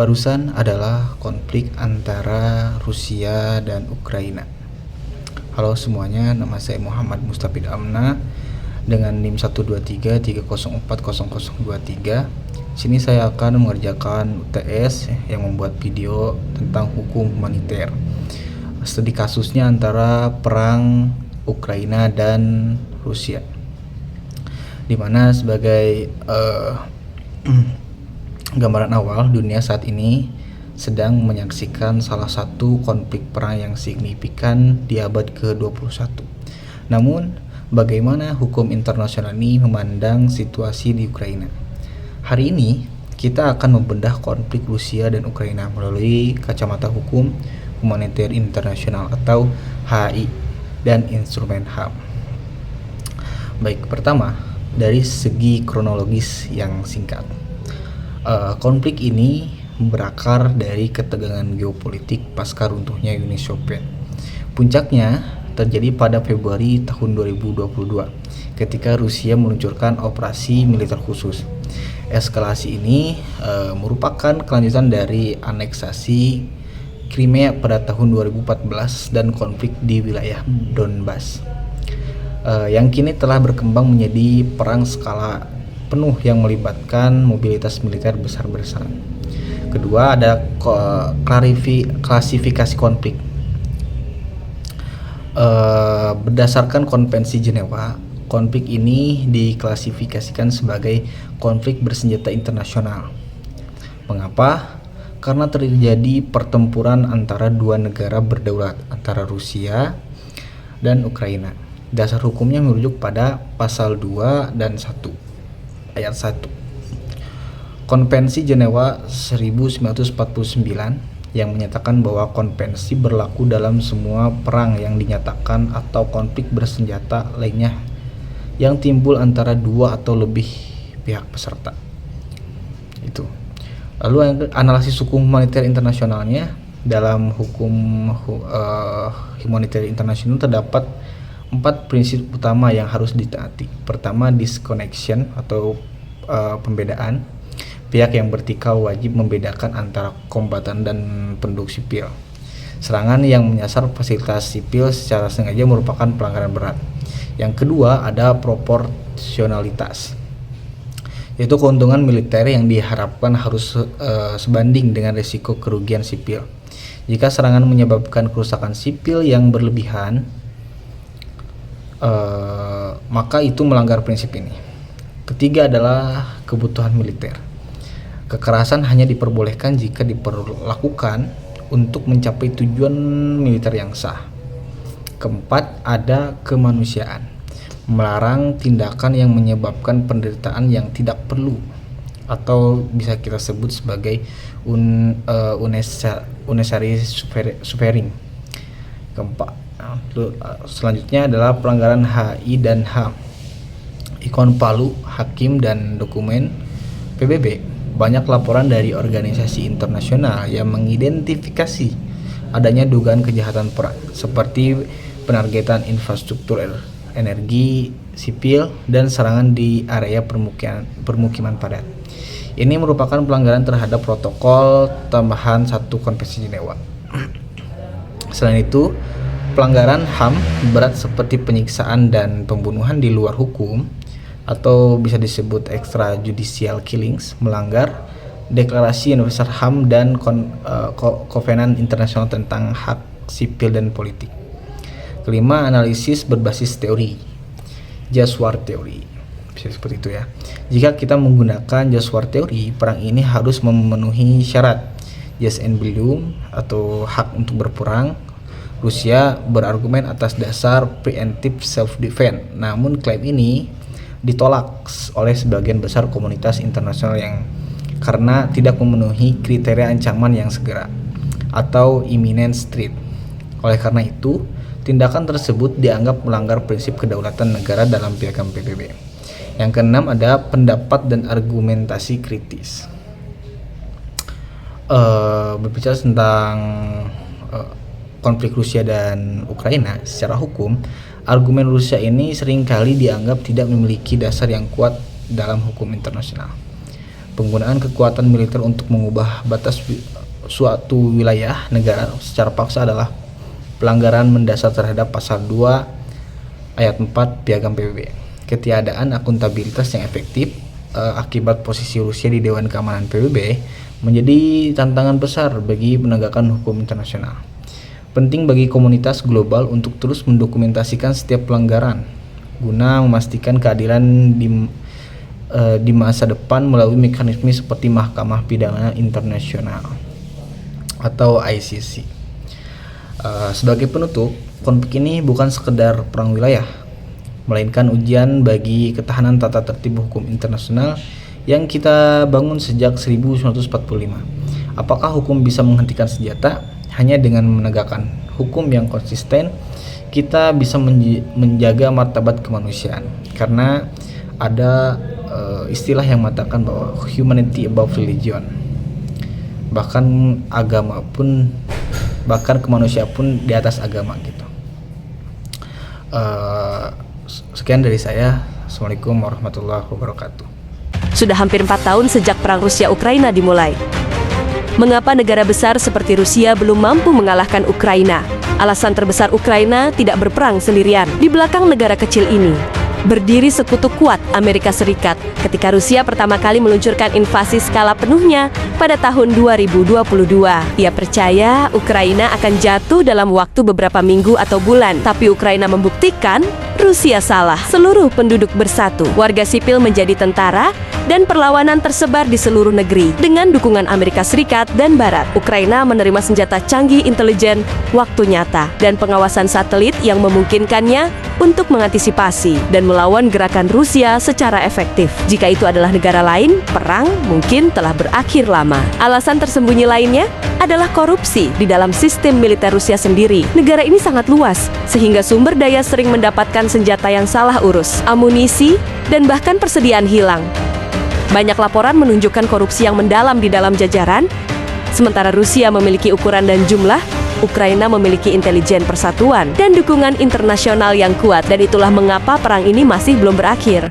Barusan adalah konflik antara Rusia dan Ukraina. Halo semuanya, nama saya Muhammad Mustafid Amna dengan NIM 12330400023. Sini saya akan mengerjakan UTS yang membuat video tentang hukum humaniter. Studi kasusnya antara perang Ukraina dan Rusia. Dimana sebagai gambaran awal, dunia saat ini sedang menyaksikan salah satu konflik perang yang signifikan di abad ke-21. Namun, bagaimana hukum internasional ini memandang situasi di Ukraina? Hari ini, kita akan membedah konflik Rusia dan Ukraina melalui kacamata hukum humaniter internasional atau HI dan instrumen HAM. Baik, pertama, dari segi kronologis yang singkat. Konflik ini berakar dari ketegangan geopolitik pasca runtuhnya Uni Soviet. Puncaknya terjadi pada Februari tahun 2022 ketika Rusia meluncurkan operasi militer khusus. Eskalasi ini merupakan kelanjutan dari aneksasi Crimea pada tahun 2014 dan konflik di wilayah Donbas yang kini telah berkembang menjadi perang skala penuh yang melibatkan mobilitas militer besar-besaran. Kedua, ada klasifikasi konflik. Berdasarkan Konvensi Jenewa, konflik ini diklasifikasikan sebagai konflik bersenjata internasional. Mengapa? Karena terjadi pertempuran antara dua negara berdaulat, antara Rusia dan Ukraina. Dasar hukumnya merujuk pada pasal 2 dan 1. Ayat 1. Konvensi Jenewa 1949 yang menyatakan bahwa konvensi berlaku dalam semua perang yang dinyatakan atau konflik bersenjata lainnya yang timbul antara dua atau lebih pihak peserta. Itu. Lalu analisis hukum humaniter internasionalnya, dalam hukum humaniter internasional terdapat 4 prinsip utama yang harus ditaati. Pertama, disconnection atau pembedaan. Pihak yang bertikai wajib membedakan antara kombatan dan penduduk sipil. Serangan yang menyasar fasilitas sipil secara sengaja merupakan pelanggaran berat. Yang kedua, ada proporsionalitas, yaitu keuntungan militer yang diharapkan harus sebanding dengan risiko kerugian sipil. Jika serangan menyebabkan kerusakan sipil yang berlebihan, maka itu melanggar prinsip ini. Ketiga adalah kebutuhan militer. Kekerasan hanya diperbolehkan jika diperlakukan untuk mencapai tujuan militer yang sah. Keempat, ada kemanusiaan. Melarang tindakan yang menyebabkan penderitaan yang tidak perlu atau bisa kita sebut sebagai unnecessary suffering. Keempat, selanjutnya adalah pelanggaran HI dan HAM. Ikon Palu, Hakim, dan dokumen PBB. Banyak laporan dari organisasi internasional yang mengidentifikasi adanya dugaan kejahatan perang seperti penargetan infrastruktur energi sipil dan serangan di area permukiman padat. Ini merupakan pelanggaran terhadap protokol tambahan 1 Konvensi Jenewa. Selain itu, pelanggaran HAM berat seperti penyiksaan dan pembunuhan di luar hukum atau bisa disebut extrajudicial killings melanggar Deklarasi Universal HAM dan Kovenan Internasional tentang Hak Sipil dan Politik. Kelima, analisis berbasis teori, just war theory. Bisa seperti itu ya. Jika kita menggunakan just war theory, perang ini harus memenuhi syarat jus in bellum atau hak untuk berperang. Rusia berargumen atas dasar preemptive self-defense. Namun klaim ini ditolak oleh sebagian besar komunitas internasional yang karena tidak memenuhi kriteria ancaman yang segera atau imminent threat. Oleh karena itu, tindakan tersebut dianggap melanggar prinsip kedaulatan negara dalam piagam PBB. Yang keenam, ada pendapat dan argumentasi kritis. Berbicara tentang konflik Rusia dan Ukraina secara hukum, argumen Rusia ini seringkali dianggap tidak memiliki dasar yang kuat dalam hukum internasional. Penggunaan kekuatan militer untuk mengubah batas suatu wilayah negara secara paksa adalah pelanggaran mendasar terhadap pasal 2 ayat 4 Piagam PBB. Ketiadaan akuntabilitas yang efektif akibat posisi Rusia di Dewan Keamanan PBB menjadi tantangan besar bagi penegakan hukum internasional. Penting bagi komunitas global untuk terus mendokumentasikan setiap pelanggaran guna memastikan keadilan di masa depan melalui mekanisme seperti Mahkamah Pidana Internasional atau ICC. Sebagai penutup, konflik ini bukan sekedar perang wilayah, melainkan ujian bagi ketahanan tata tertib hukum internasional yang kita bangun sejak 1945. Apakah hukum bisa menghentikan senjata? Hanya dengan menegakkan hukum yang konsisten, kita bisa menjaga martabat kemanusiaan. Karena ada istilah yang mengatakan bahwa humanity above religion. Bahkan kemanusiaan pun di atas agama gitu. Sekian dari saya. Assalamualaikum warahmatullahi wabarakatuh. Sudah hampir 4 tahun sejak perang Rusia-Ukraina dimulai. Mengapa negara besar seperti Rusia belum mampu mengalahkan Ukraina? Alasan terbesar Ukraina tidak berperang sendirian. Di belakang negara kecil ini berdiri sekutu kuat Amerika Serikat ketika Rusia pertama kali meluncurkan invasi skala penuhnya pada tahun 2022. Ia percaya Ukraina akan jatuh dalam waktu beberapa minggu atau bulan, tapi Ukraina membuktikan Rusia salah. Seluruh penduduk bersatu, warga sipil menjadi tentara, dan perlawanan tersebar di seluruh negeri dengan dukungan Amerika Serikat dan Barat. Ukraina menerima senjata canggih intelijen waktu nyata dan pengawasan satelit yang memungkinkannya untuk mengantisipasi dan melawan gerakan Rusia secara efektif. Jika itu adalah negara lain, perang mungkin telah berakhir lama. Alasan tersembunyi lainnya adalah korupsi di dalam sistem militer Rusia sendiri. Negara ini sangat luas, sehingga sumber daya sering mendapatkan senjata yang salah urus, amunisi, dan bahkan persediaan hilang. Banyak laporan menunjukkan korupsi yang mendalam di dalam jajaran. Sementara Rusia memiliki ukuran dan jumlah, Ukraina memiliki intelijen persatuan dan dukungan internasional yang kuat, dan itulah mengapa perang ini masih belum berakhir.